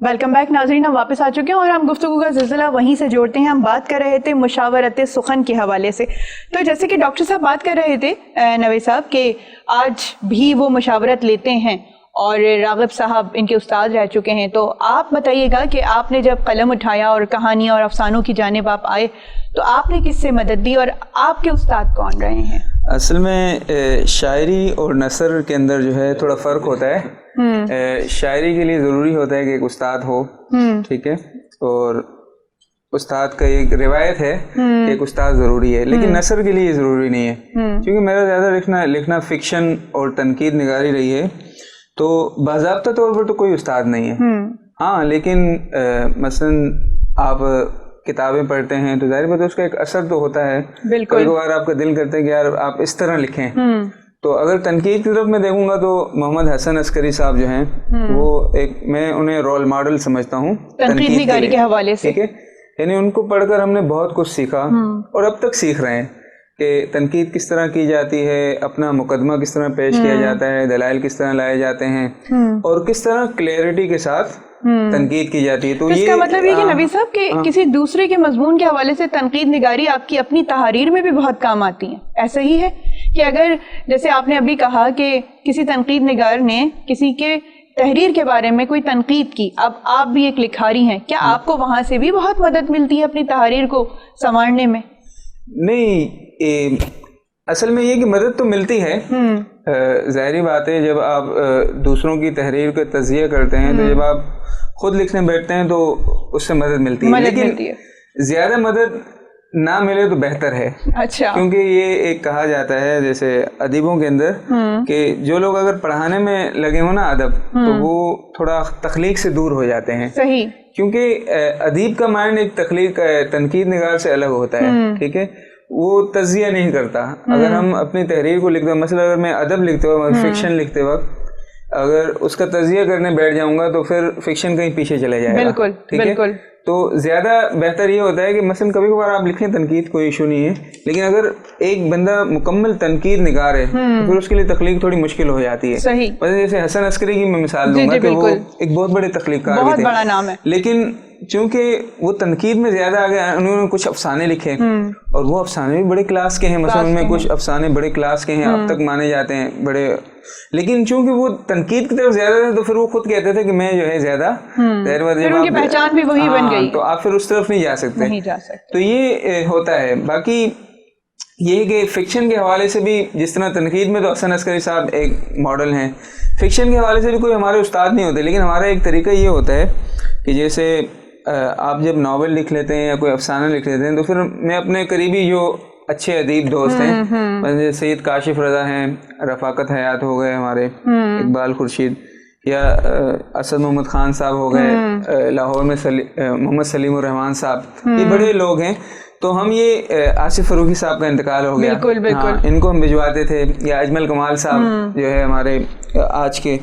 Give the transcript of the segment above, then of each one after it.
Welcome back नाज़रीन, हम वापस आ चुके हैं और हम गुफ्तगू का सिलसिला वहीं से जोड़ते हैं। हम बात कर रहे थे मुशावरत सुखन के हवाले से। तो जैसे कि डॉक्टर साहब बात कर रहे थे नवीद साहब कि आज भी वो मुशावरत लेते हैं और राग़िब साहब इनके उस्ताद रह चुके हैं, तो आप बताइएगा कि आपने जब कलम उठाया और कहानियाँ और अफसानों की जानिब आप आए तो आपने किससे मदद दी और आपके उस्ताद कौन रहे हैं? असल में शायरी और नसर के अंदर जो है थोड़ा फ़र्क होता है। शायरी के लिए ज़रूरी होता है कि एक उस्ताद हो, ठीक है, और उस्ताद का एक रिवायत है कि एक उस्ताद ज़रूरी है, लेकिन नसर के लिए ज़रूरी नहीं है, क्योंकि मेरा ज़्यादा लिखना फ़िक्शन और तनकीद निगारी रही है, तो बाज़ाब्ता तौर पर तो कोई उस्ताद नहीं है। हाँ, लेकिन मसलन आप किताबें पढ़ते हैं तो जाहिर बात है उसका एक असर तो होता है। कई बार आपका दिल करता है कि यार आप इस तरह लिखें। तो अगर तनकीद की तरफ मैं देखूंगा तो मोहम्मद हसन अस्करी साहब जो हैं वो एक, मैं उन्हें रोल मॉडल समझता हूँ तनकीद निगारी के हवाले से, ठीक है। यानी उनको पढ़कर हमने बहुत कुछ सीखा और अब तक सीख रहे हैं कि तनकीद किस तरह की जाती है, अपना मुकदमा किस तरह पेश किया जाता है, दलाइल किस तरह लाए जाते हैं और किस तरह क्लैरिटी के साथ तनकीद की जाती है। तो इसका मतलब ये कि नबी साहब के किसी दूसरे के मजमून के हवाले से तनकीद निगारी आपकी अपनी तहरीर में भी बहुत काम आती है। ऐसा ही है कि अगर जैसे आपने अभी कहा कि किसी तनकीद निगार ने किसी के तहरीर के बारे में कोई तनकीद की, अब आप भी एक लिखारी हैं, क्या आपको वहां से भी बहुत मदद मिलती है अपनी तहरीर को संवारने में? नहीं, असल में ये कि मदद तो मिलती है। ज़ाहिरी बात है, जब आप दूसरों की तहरीर का तज़किया करते हैं तो जब आप खुद लिखने बैठते हैं तो उससे मदद मिलती है, लेकिन ज़्यादा मदद ना मिले तो बेहतर है। अच्छा। क्योंकि ये एक कहा जाता है जैसे अदीबों के अंदर कि जो लोग अगर पढ़ाने में लगे हो ना अदब, तो वो थोड़ा तख्लीक से दूर हो जाते हैं। सही। क्योंकि अदीब का माइंड एक तख्लीक तनकीद निगार से अलग होता है, ठीक है, वो तज़किया नहीं करता। अगर हम अपनी तहरीर को लिखते, मसलन अगर मैं अदब लिखते वक्त, फिक्शन लिखते वक्त अगर उसका तज़किया करने बैठ जाऊंगा तो फिर फिक्शन कहीं पीछे चले जाएगा। बिल्कुल, ठीक है। तो ज़्यादा बेहतर ये होता है कि मसलन कभी कभार आप लिखें तनकीद, कोई इशू नहीं है, लेकिन अगर एक बंदा मुकम्मल तनकीद निगार है तो फिर उसके लिए तख्लीक थोड़ी मुश्किल हो जाती है। सही। मतलब जैसे हसन अस्करी की मैं मिसाल दूंगा कि वो एक बहुत बड़े तख्लीककार बहुत बड़ा नाम है, लेकिन चूंकि वो तनकीद में ज्यादा आ गया, उन्होंने कुछ अफसाने लिखे और वो अफसाने भी बड़े क्लास के हैं, मतलब उनमें कुछ अफसाने बड़े क्लास के हैं, अब तक माने जाते हैं बड़े, लेकिन चूंकि वो तनकीद की तरफ ज्यादा थे तो फिर वो खुद कहते थे कि मैं जो है ज्यादा, उनकी पहचान भी वही बन गई, तो आप फिर उस तरफ नहीं जा सकते। तो ये होता है। बाकी ये कि फिक्शन के हवाले से भी, जिस तरह तनकीद में तो हसन अस्करी साहब एक मॉडल हैं, फिक्शन के हवाले से भी कोई हमारे उस्ताद नहीं होते, लेकिन हमारा एक तरीका ये होता है कि जैसे आप जब नावल लिख लेते हैं या कोई अफसाना लिख लेते हैं तो फिर मैं अपने करीबी जो अच्छे अदीब दोस्त हैं, जैसे सैयद काशिफ रज़ा हैं, रफ़ाकत हयात हो गए हमारे, इकबाल खुर्शीद, या असद मोहम्मद खान साहब हो गए, लाहौर में मोहम्मद सलीम रहमान साहब, ये बड़े लोग हैं। तो हम ये आसिफ फरूकी साहब का इंतकाल हो गया, बिल्कुल बिल्कुल, हाँ, इनको हम भिजवाते थे, या अजमल कमाल साहब जो है हमारे आज के,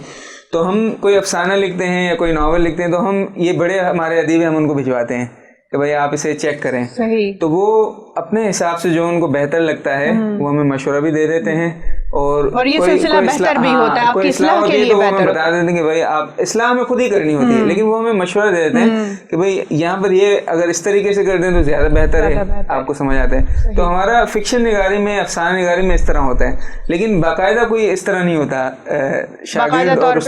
तो हम कोई अफसाना लिखते हैं या कोई नावल लिखते हैं तो हम ये बड़े हमारे अदीब हैं, हम उनको भिजवाते हैं कि भाई आप इसे चेक करें। सही। तो वो अपने हिसाब से जो उनको बेहतर लगता है वो हमें मशवरा भी दे देते हैं और ये सिलसिला बेहतर भी होता है आपकी इस्लाह के लिए, तो वो हमें बता देते हैं कि भाई आप इस्लाह में खुद ही करनी होती है, लेकिन वो हमें मशवरा दे देते हैं कि भाई यहाँ पर ये अगर इस तरीके से कर दें तो ज्यादा बेहतर है, आपको समझ आता है। तो हमारा फिक्शन निगारी में, अफसाना निगारी में इस तरह होता है, लेकिन बाकायदा कोई इस तरह नहीं होता शागिर्द और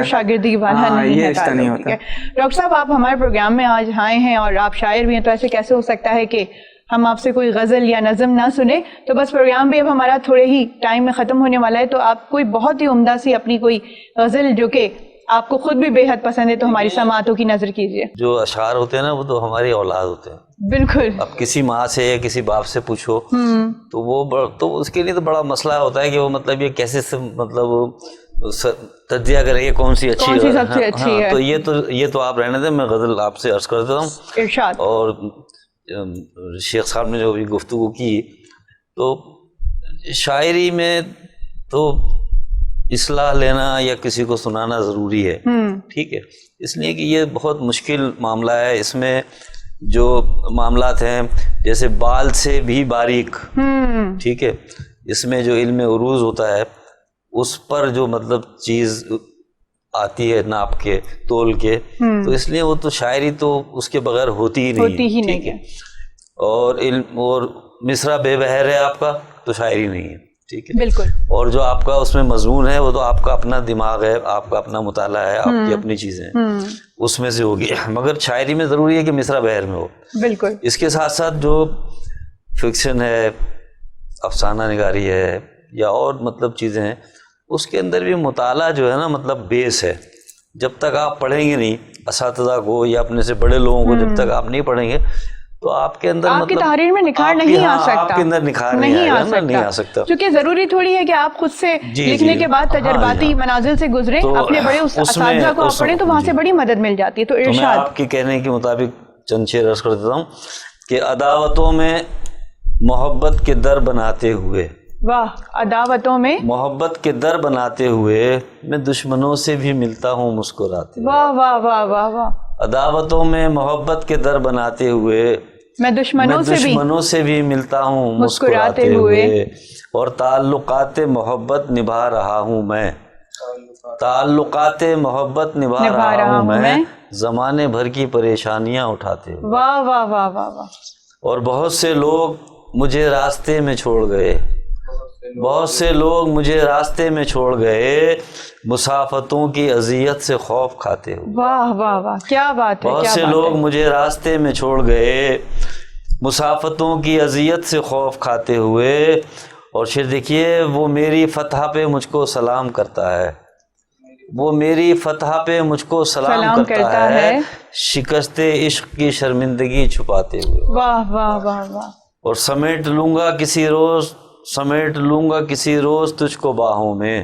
शागिर्दी वाला नहीं होता। डॉक्टर साहब, आप हमारे प्रोग्राम में आज आए हैं और आप शायर भी हैं, तो ऐसे कैसे हो सकता है कि हम आपसे कोई गज़ल या नज़म ना सुने? तो बस प्रोग्राम भी अब हमारा थोड़े ही टाइम में ख़त्म होने वाला है, तो आप कोई बहुत ही उम्दा सी अपनी कोई गज़ल जो कि आपको खुद भी बेहद पसंद है तो हमारी समातों की नज़र कीजिए। जो अशार होते हैं ना वो तो हमारी औलाद होते हैं। बिल्कुल। अब किसी माँ से या किसी बाप से पूछो तो वो तो उसके लिए तो बड़ा मसला होता है कि वो मतलब ये कैसे से मतलब तज्जिया करेंगे कौन सी अच्छी है, सबसे अच्छी है। तो ये तो आप रहने दें, मैं गज़ल आपसे अर्ज कर देता हूँ। इरशाद। और शेख साहब ने जो भी गुफ्तगू की, तो शायरी में तो इस्लाह लेना या किसी को सुनाना ज़रूरी है, ठीक है, इसलिए कि ये बहुत मुश्किल मामला है। इसमें जो मामलात हैं जैसे बाल से भी बारीक, ठीक है, इसमें जो इल्म उरूज होता है उस पर जो मतलब चीज़ آتی ہے ناپ کے تول کے، تو اس لیے وہ تو شاعری تو اس کے بغیر ہوتی ہی نہیں، ٹھیک ہے. اور علم اور مصرع بے بہر ہے آپ کا تو شاعری نہیں ہے، ٹھیک ہے بالکل. اور جو آپ کا اس میں مضمون ہے وہ تو آپ کا اپنا دماغ ہے، آپ کا اپنا مطالعہ ہے، آپ کی اپنی چیزیں ہیں، اس میں سے ہوگی. مگر شاعری میں ضروری ہے کہ مصرع بہر میں ہو. بالکل. اس کے ساتھ ساتھ جو فکشن ہے، افسانہ نگاری ہے یا اور مطلب چیزیں ہیں، اس کے اندر بھی مطالعہ جو ہے نا مطلب بیس ہے. جب تک آپ پڑھیں گے نہیں اساتذہ کو یا اپنے سے بڑے لوگوں کو، جب تک آپ نہیں پڑھیں گے تو آپ کے اندر آپ کی تحریر میں نکھار نہیں آ سکتا، آپ کے اندر نکھار نہیں آ سکتا. کیونکہ ضروری تھوڑی ہے کہ آپ خود سے لکھنے کے بعد تجرباتی منازل سے گزریں، اپنے بڑے اساتذہ کو آپ پڑھیں تو وہاں سے بڑی مدد مل جاتی ہے. تو میں آپ کے کہنے کے مطابق چند شعر عرض کر دیتا ہوں کہ عداوتوں میں محبت کے در بناتے ہوئے، واہ، عداوتوں میں محبت کے در بناتے ہوئے میں دشمنوں سے بھی ملتا ہوں مسکراتے ہوئے. واہ واہ واہ واہ واہ. عداوتوں میں محبت کے در بناتے ہوئے میں دشمنوں سے بھی ملتا ہوں مسکراتے ہوئے، اور تعلقات محبت نبھا رہا ہوں میں، تعلقات محبت نبھا رہا ہوں میں، زمانے بھر کی پریشانیاں اٹھاتے ہوئے. واہ واہ واہ واہ واہ. اور بہت سے لوگ مجھے راستے میں چھوڑ گئے، بہت سے لوگ مجھے راستے میں چھوڑ گئے، مسافتوں کی اذیت سے خوف کھاتے ہوئے. واہ واہ واہ، کیا بات ہے. بہت سے لوگ مجھے راستے میں چھوڑ گئے، مسافتوں کی اذیت سے خوف کھاتے ہوئے. اور پھر دیکھیے وہ میری فتح پہ مجھ کو سلام کرتا ہے، وہ میری فتح پہ مجھ کو سلام کرتا ہے، شکست عشق کی شرمندگی چھپاتے ہوئے. واہ واہ واہ واہ. اور سمیٹ لوں گا کسی روز، سمیٹ لوں گا کسی روز تجھ کو باہوں میں،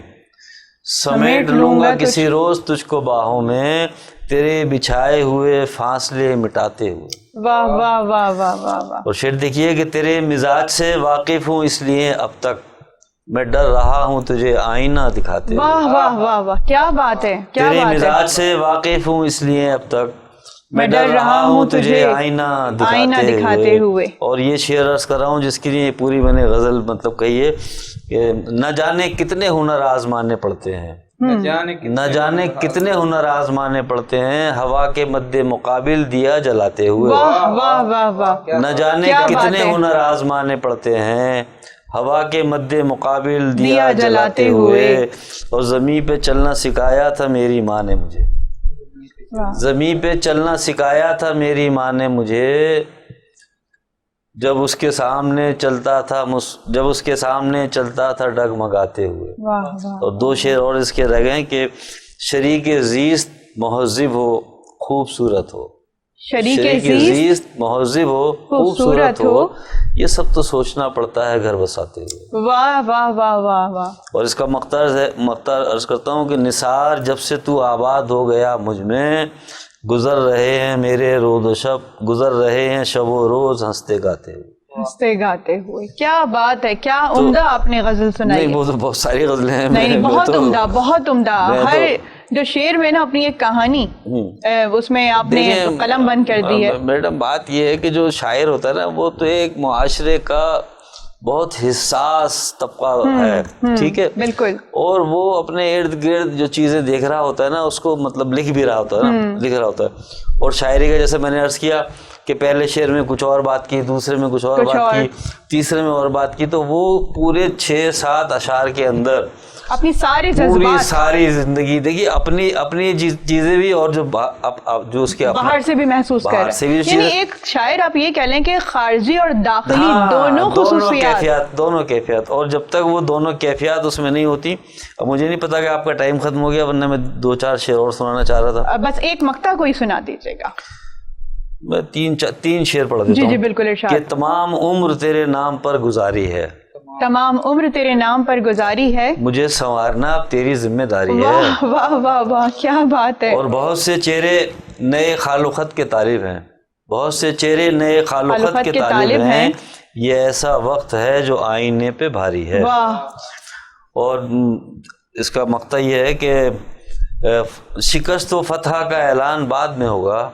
سمیٹ لوں گا کسی روز تجھ کو باہوں میں، تیرے بچھائے ہوئے فاصلے مٹاتے ہوئے. واہ واہ واہ واہ واہ واہ. اور پھر دیکھیے کہ تیرے مزاج سے واقف ہوں اس لیے اب تک میں ڈر رہا ہوں تجھے آئینہ دکھاتے ہوئے. واہ واہ واہ واہ، کیا بات ہے. تیرے مزاج سے واقف ہوں اس لیے اب تک میں ڈر رہا ہوں تجھے آئینہ دکھاتے ہوئے. اور یہ شعر عرض کر رہا ہوں جس کے لیے پوری میں نے غزل مطلب کہی ہے کہ نہ جانے کتنے ہنر آزمانے پڑتے ہیں، نہ جانے کتنے ہنر آزمانے پڑتے ہیں، ہوا کے مد مقابل دیا جلاتے ہوئے. واہ واہ واہ واہ. نہ جانے کتنے ہنر آزمانے پڑتے ہیں، ہوا کے مد مقابل دیا جلاتے ہوئے. اور زمین پہ چلنا سکھایا تھا میری ماں نے مجھے، زمین پہ چلنا سکھایا تھا میری ماں نے مجھے، جب اس کے سامنے چلتا تھا ڈگمگاتے ہوئے. اور دو شعر اور اس کے رہ گئے کہ شریک زیست مہذب ہو خوبصورت ہو، شریک زیست مہذب ہو خوبصورت ہو، یہ سب تو سوچنا پڑتا ہے گھر بساتے ہوئے. واہ واہ واہ واہ واہ. اور اس کا مقطع عرض کرتا ہوں کہ نثار جب سے تو آباد ہو گیا مجھ میں، گزر رہے ہیں میرے روز و شب، گزر رہے ہیں شب و روز ہنستے گاتے ہوئے. ہنستے گاتے ہوئے. کیا بات ہے، کیا عمدہ آپ نے غزل سنائی. نہیں وہ تو بہت ساری غزلیں ہیں. نہیں بہت عمدہ، بہت عمدہ. ہر جو شعر میں نا اپنی ایک کہانی اس میں آپ نے قلم بند کر دی ہے. میڈم بات یہ ہے کہ جو شاعر ہوتا ہے نا وہ تو ایک معاشرے کا بہت حساس طبقہ ہے، ٹھیک ہے بالکل. اور وہ اپنے ارد گرد جو چیزیں دیکھ رہا ہوتا ہے نا اس کو مطلب لکھ بھی رہا ہوتا ہے نا، لکھ رہا ہوتا ہے. اور شاعری کا جیسے میں نے عرض کیا کہ پہلے شعر میں کچھ اور بات کی، دوسرے میں کچھ اور بات کی، تیسرے میں اور بات کی، تو وہ پورے 6-7 اشعار کے اندر اپنی ساری پوری ساری زندگی دیکھیے، اپنی چیزیں بھی اور جو اس کے باہر سے بھی محسوس کر رہے ہیں. یعنی ایک شاعر آپ یہ کہہ لیں کہ خارجی اور داخلی دونوں خصوصیات، دونوں کیفیات. اور جب تک وہ دونوں کیفیات اس میں نہیں ہوتی، اب مجھے نہیں پتا کہ آپ کا ٹائم ختم ہو گیا ورنہ میں 2-4 شعر اور سنانا چاہ رہا تھا. بس ایک مقطع کوئی سنا دیجیے گا. میں 3 شعر پڑھ دیتا ہوں. جی بالکل ارشاد. کہ تمام عمر تیرے نام پر گزاری ہے، تمام عمر تیرے نام پر گزاری ہے، مجھے سنوارنا اب تیری ذمہ داری ہے. واہ واہ واہ واہ، کیا بات ہے. اور بہت سے چہرے نئے خال و خط کے طالب ہیں، بہت سے چہرے نئے خال و خط کے طالب ہیں، یہ ایسا وقت ہے جو آئینے پہ بھاری ہے. واہ. اور اس کا مقطع یہ ہے کہ شکست و فتح کا اعلان بعد میں ہوگا،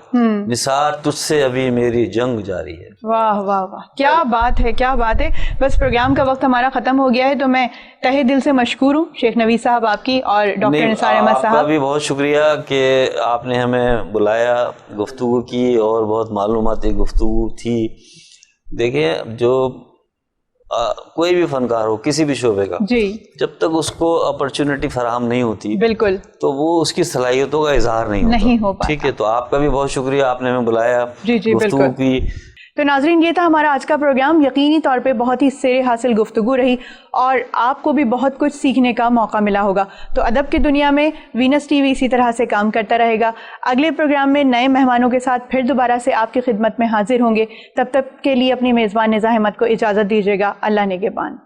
نثار تجھ سے ابھی میری جنگ جاری ہے۔ واہ واہ واہ، کیا بات ہے، کیا بات ہے۔ بس پروگرام کا وقت ہمارا ختم ہو گیا ہے، تو میں تہہ دل سے مشکور ہوں شیخ نوید صاحب آپ کی اور ڈاکٹر نثار احمد صاحب۔ آپ کا بھی بہت شکریہ کہ آپ نے ہمیں بلایا، گفتگو کی، اور بہت معلوماتی گفتگو تھی۔ دیکھیں، جو کوئی بھی فنکار ہو کسی بھی شعبے کا، جی، جب تک اس کو اپرچونٹی فراہم نہیں ہوتی، بالکل، تو وہ اس کی صلاحیتوں کا اظہار نہیں ہو پاتا۔ ٹھیک ہے، تو آپ کا بھی بہت شکریہ، آپ نے ہمیں بلایا، جی جی گفتگو بالکل کی۔ تو ناظرین، یہ تھا ہمارا آج کا پروگرام۔ یقینی طور پہ بہت ہی سیر حاصل گفتگو رہی اور آپ کو بھی بہت کچھ سیکھنے کا موقع ملا ہوگا۔ تو ادب کی دنیا میں وینس ٹی وی اسی طرح سے کام کرتا رہے گا۔ اگلے پروگرام میں نئے مہمانوں کے ساتھ پھر دوبارہ سے آپ کی خدمت میں حاضر ہوں گے۔ تب تک کے لیے اپنی میزبان نزاح احمد کو اجازت دیجیے گا۔ اللہ نگہبان۔